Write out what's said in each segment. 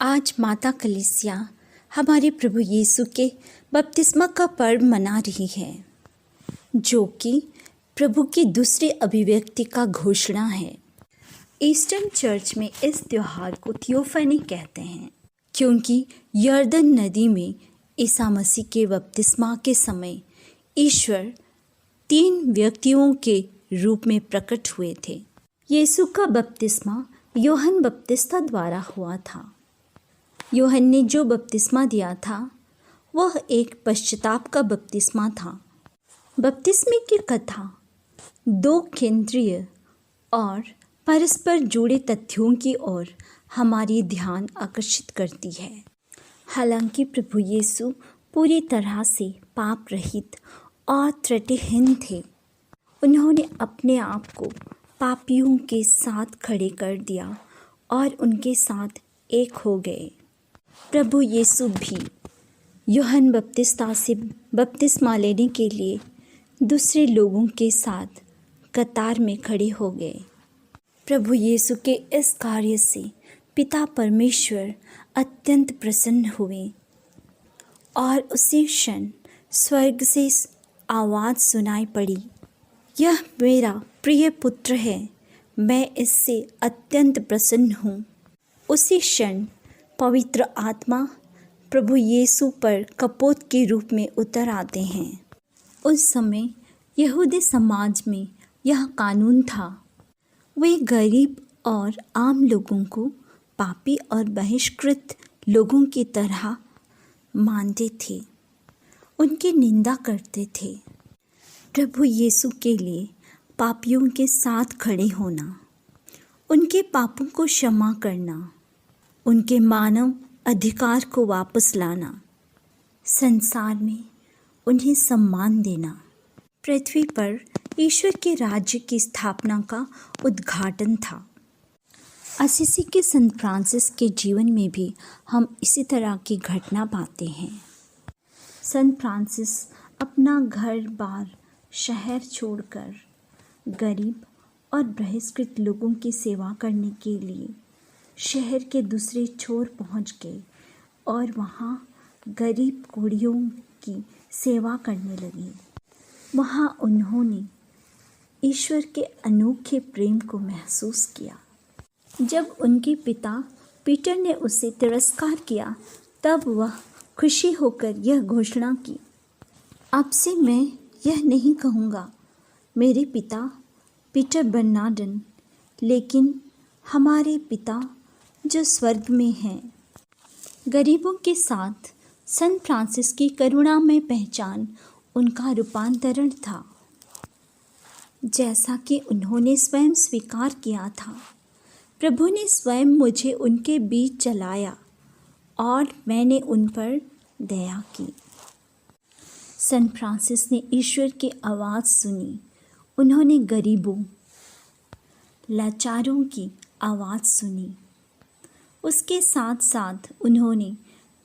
आज माता कलीसिया हमारे प्रभु यीशु के बपतिस्मा का पर्व मना रही है, जो कि प्रभु की दूसरी अभिव्यक्ति का घोषणा है। ईस्टर्न चर्च में इस त्योहार को थियोफनी कहते हैं, क्योंकि यर्दन नदी में ईसा मसीह के बपतिस्मा के समय ईश्वर 3 व्यक्तियों के रूप में प्रकट हुए थे। यीशु का बपतिस्मा यूहन्ना बपतिस्ता द्वारा हुआ था। यूहन्ना ने जो बपतिस्मा दिया था वह एक पश्चाताप का बपतिस्मा था। बपतिस्मे की कथा 2 केंद्रीय और परस्पर जुड़े तथ्यों की ओर हमारी ध्यान आकर्षित करती है। हालांकि प्रभु यीशु पूरी तरह से पाप रहित और त्रुटिहीन थे, उन्होंने अपने आप को पापियों के साथ खड़े कर दिया और उनके साथ एक हो गए। प्रभु यीशु भी यूहन्ना बपतिस्ता से बपतिस्मा लेने के लिए दूसरे लोगों के साथ कतार में खड़े हो गए। प्रभु यीशु के इस कार्य से पिता परमेश्वर अत्यंत प्रसन्न हुए और उसी क्षण स्वर्ग से आवाज़ सुनाई पड़ी, यह मेरा प्रिय पुत्र है, मैं इससे अत्यंत प्रसन्न हूँ। उसी क्षण पवित्र आत्मा प्रभु यीशु पर कपोत के रूप में उतर आते हैं। उस समय यहूदी समाज में यह कानून था, वे गरीब और आम लोगों को पापी और बहिष्कृत लोगों की तरह मानते थे, उनकी निंदा करते थे। प्रभु यीशु के लिए पापियों के साथ खड़े होना, उनके पापों को क्षमा करना, उनके मानव अधिकार को वापस लाना, संसार में उन्हें सम्मान देना, पृथ्वी पर ईश्वर के राज्य की स्थापना का उद्घाटन था। असीसी के संत फ्रांसिस के जीवन में भी हम इसी तरह की घटना पाते हैं। संत फ्रांसिस अपना घर बार शहर छोड़कर गरीब और बहिष्कृत लोगों की सेवा करने के लिए शहर के दूसरे छोर पहुंच गए और वहां गरीब कुड़ियों की सेवा करने लगे। वहां उन्होंने ईश्वर के अनोखे प्रेम को महसूस किया। जब उनके पिता पीटर ने उसे तिरस्कार किया, तब वह खुशी होकर यह घोषणा की, अब से मैं यह नहीं कहूँगा मेरे पिता पीटर बर्नार्डन, लेकिन हमारे पिता जो स्वर्ग में हैं। गरीबों के साथ संत फ्रांसिस की करुणा में पहचान उनका रूपांतरण था, जैसा कि उन्होंने स्वयं स्वीकार किया था। प्रभु ने स्वयं मुझे उनके बीच चलाया और मैंने उन पर दया की। संत फ्रांसिस ने ईश्वर की आवाज़ सुनी। उन्होंने गरीबों, लाचारों की आवाज़ सुनी। उसके साथ साथ उन्होंने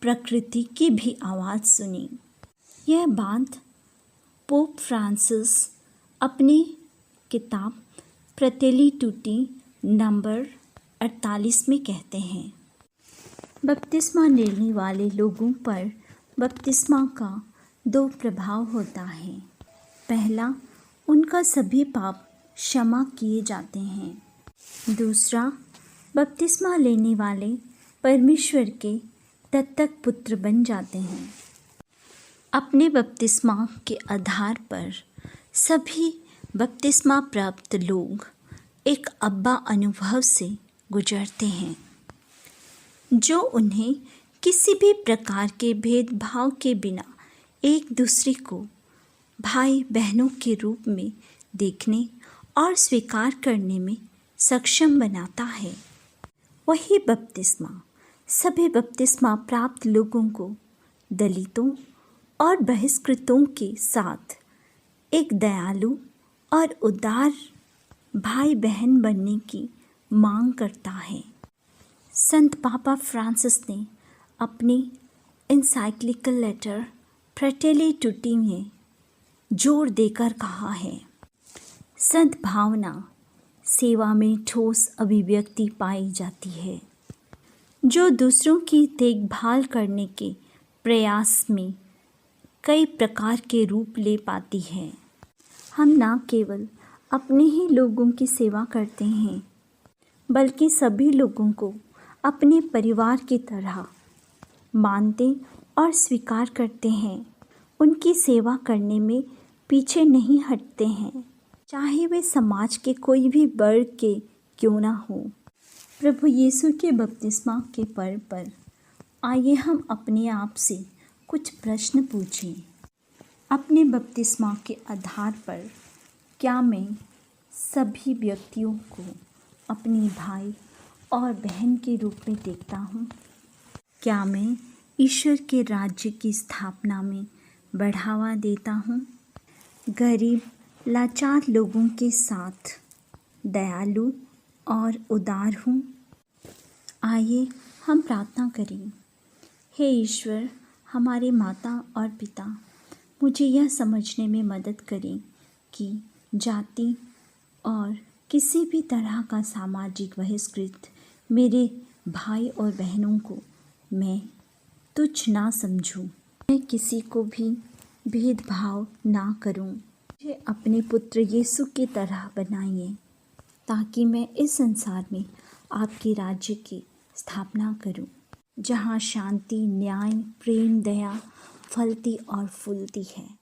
प्रकृति की भी आवाज़ सुनी। यह बात पोप फ्रांसिस अपनी किताब फ्रैटेली टूटी नंबर 48 में कहते हैं। बपतिस्मा लेने वाले लोगों पर बपतिस्मा का 2 प्रभाव होता है। पहला, उनका सभी पाप क्षमा किए जाते हैं। दूसरा, बपतिस्मा लेने वाले परमेश्वर के दत्तक पुत्र बन जाते हैं। अपने बपतिस्मा के आधार पर सभी बपतिस्मा प्राप्त लोग एक अब्बा अनुभव से गुजरते हैं, जो उन्हें किसी भी प्रकार के भेदभाव के बिना एक दूसरे को भाई बहनों के रूप में देखने और स्वीकार करने में सक्षम बनाता है। वही बपतिस्मा सभी बपतिस्मा प्राप्त लोगों को दलितों और बहिष्कृतों के साथ एक दयालु और उदार भाई बहन बनने की मांग करता है। संत पापा फ्रांसिस ने अपनी एनसाइक्लिकल लेटर फ्रैटेली टूटी में जोर देकर कहा है, सद्भावना सेवा में ठोस अभिव्यक्ति पाई जाती है। जो दूसरों की देखभाल करने के प्रयास में कई प्रकार के रूप ले पाती है। हम न केवल अपने ही लोगों की सेवा करते हैं, बल्कि सभी लोगों को अपने परिवार की तरह मानते और स्वीकार करते हैं। उनकी सेवा करने में पीछे नहीं हटते हैं, चाहे वे समाज के कोई भी वर्ग के क्यों ना हो। प्रभु यीशु के बपतिस्मा के पर्व पर आइए हम अपने आप से कुछ प्रश्न पूछें। अपने बपतिस्मा के आधार पर क्या मैं सभी व्यक्तियों को अपने भाई और बहन के रूप में देखता हूँ? क्या मैं ईश्वर के राज्य की स्थापना में बढ़ावा देता हूँ? गरीब लाचार लोगों के साथ दयालु और उदार हूँ? आइए हम प्रार्थना करें। हे ईश्वर, हमारे माता और पिता, मुझे यह समझने में मदद करें कि जाति और किसी भी तरह का सामाजिक बहिष्कृत मेरे भाई और बहनों को मैं तुच्छ ना समझूं। मैं किसी को भी भेदभाव ना करूं। मुझे अपने पुत्र यीशु की तरह बनाइए, ताकि मैं इस संसार में आपके राज्य की स्थापना करूं, जहां शांति, न्याय, प्रेम, दया फलती और फूलती है।